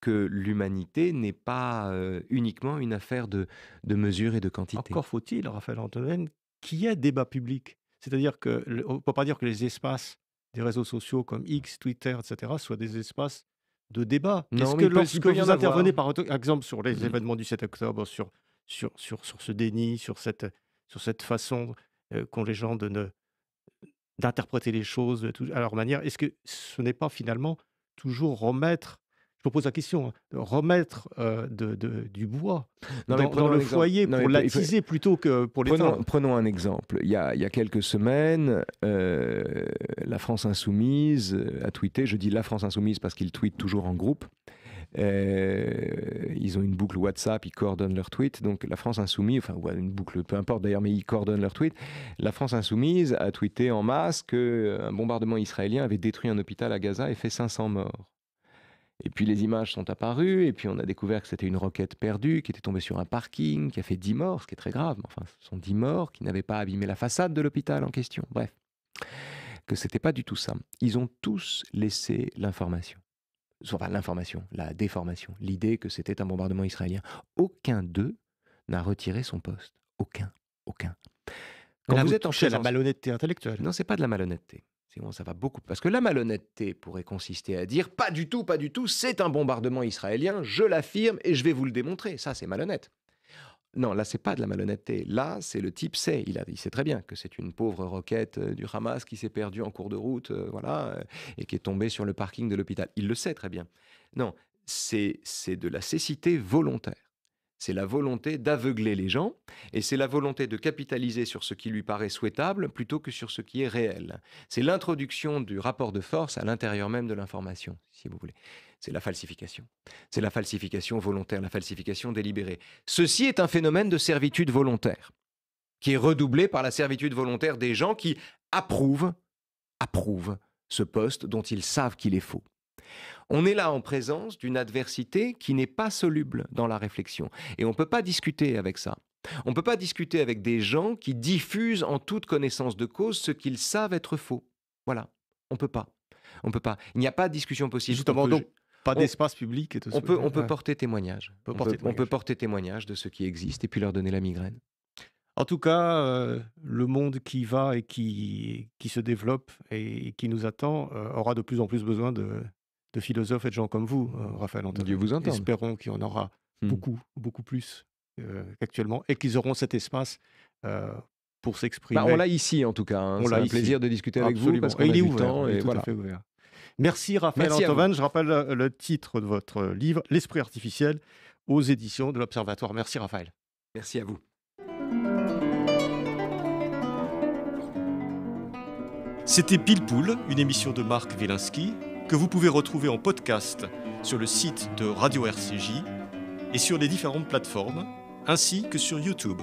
que l'humanité n'est pas uniquement une affaire de mesure et de quantité. Encore faut-il, Raphaël Antoven, qu'il y ait débat public. C'est-à-dire qu'on ne peut pas dire que les espaces des réseaux sociaux comme X, Twitter, etc., soient des espaces de débat. Non, Est-ce mais que il peut lorsque y en vous avoir. intervenez, par exemple, sur les Mhm. événements du 7 octobre, sur ce déni, sur cette façon qu'ont les gens d'interpréter les choses à leur manière, est-ce que ce n'est pas finalement toujours remettre, je me pose la question, hein, remettre du bois Non, mais dans prenons le un exemple. foyer Non, mais pour il faut- l'attiser plutôt que pour l'éteindre? Prenons un exemple. Il y a quelques semaines, la France Insoumise a tweeté, je dis la France Insoumise parce qu'ils tweetent toujours en groupe. Ils ont une boucle WhatsApp, ils coordonnent leurs tweets. Donc la France Insoumise, enfin ouais, une boucle, peu importe d'ailleurs, mais ils coordonnent leurs tweets. La France Insoumise a tweeté en masse qu'un bombardement israélien avait détruit un hôpital à Gaza et fait 500 morts. Et puis les images sont apparues, et puis on a découvert que c'était une roquette perdue qui était tombée sur un parking, qui a fait 10 morts, ce qui est très grave. Enfin, ce sont 10 morts qui n'avaient pas abîmé la façade de l'hôpital en question. Bref, que c'était pas du tout ça. Ils ont tous laissé l'information. Enfin, l'information, la déformation, l'idée que c'était un bombardement israélien. Aucun d'eux n'a retiré son poste. Aucun. Quand Là, vous vous êtes en touchez à la présence... malhonnêteté intellectuelle. Non, c'est pas de la malhonnêteté. Sinon, ça va beaucoup. Parce que la malhonnêteté pourrait consister à dire pas du tout, c'est un bombardement israélien, je l'affirme et je vais vous le démontrer. Ça, c'est malhonnête. Non, là, c'est pas de la malhonnêteté. Là, c'est le type sait. Il sait très bien que c'est une pauvre roquette du Hamas qui s'est perdue en cours de route, et qui est tombée sur le parking de l'hôpital. Il le sait très bien. Non, c'est de la cécité volontaire. C'est la volonté d'aveugler les gens et c'est la volonté de capitaliser sur ce qui lui paraît souhaitable plutôt que sur ce qui est réel. C'est l'introduction du rapport de force à l'intérieur même de l'information, si vous voulez. C'est la falsification. C'est la falsification volontaire, la falsification délibérée. Ceci est un phénomène de servitude volontaire qui est redoublé par la servitude volontaire des gens qui approuvent ce poste dont ils savent qu'il est faux. On est là en présence d'une adversité qui n'est pas soluble dans la réflexion. Et on ne peut pas discuter avec ça. On ne peut pas discuter avec des gens qui diffusent en toute connaissance de cause ce qu'ils savent être faux. Voilà. On ne peut pas. Il n'y a pas de discussion possible. Justement, donc, pas d'espace public et tout ça. On peut porter témoignage. On peut porter témoignage de ce qui existe et puis leur donner la migraine. En tout cas, le monde qui va et qui se développe et qui nous attend aura de plus en plus besoin de philosophes et de gens comme vous, Raphaël Antoven. Dieu vous entende. Espérons qu'il y en aura beaucoup plus qu'actuellement et qu'ils auront cet espace pour s'exprimer. On l'a ici en tout cas. Hein. C'est un plaisir de discuter avec vous parce qu'on a du temps. Il est tout à fait ouvert. Merci Raphaël Antoven. Je rappelle le titre de votre livre, L'esprit artificiel, aux éditions de l'Observatoire. Merci Raphaël. Merci à vous. C'était Pile Poule, une émission de Marc Wielinski, que vous pouvez retrouver en podcast sur le site de Radio RCJ et sur les différentes plateformes, ainsi que sur YouTube.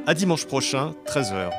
À dimanche prochain, 13h.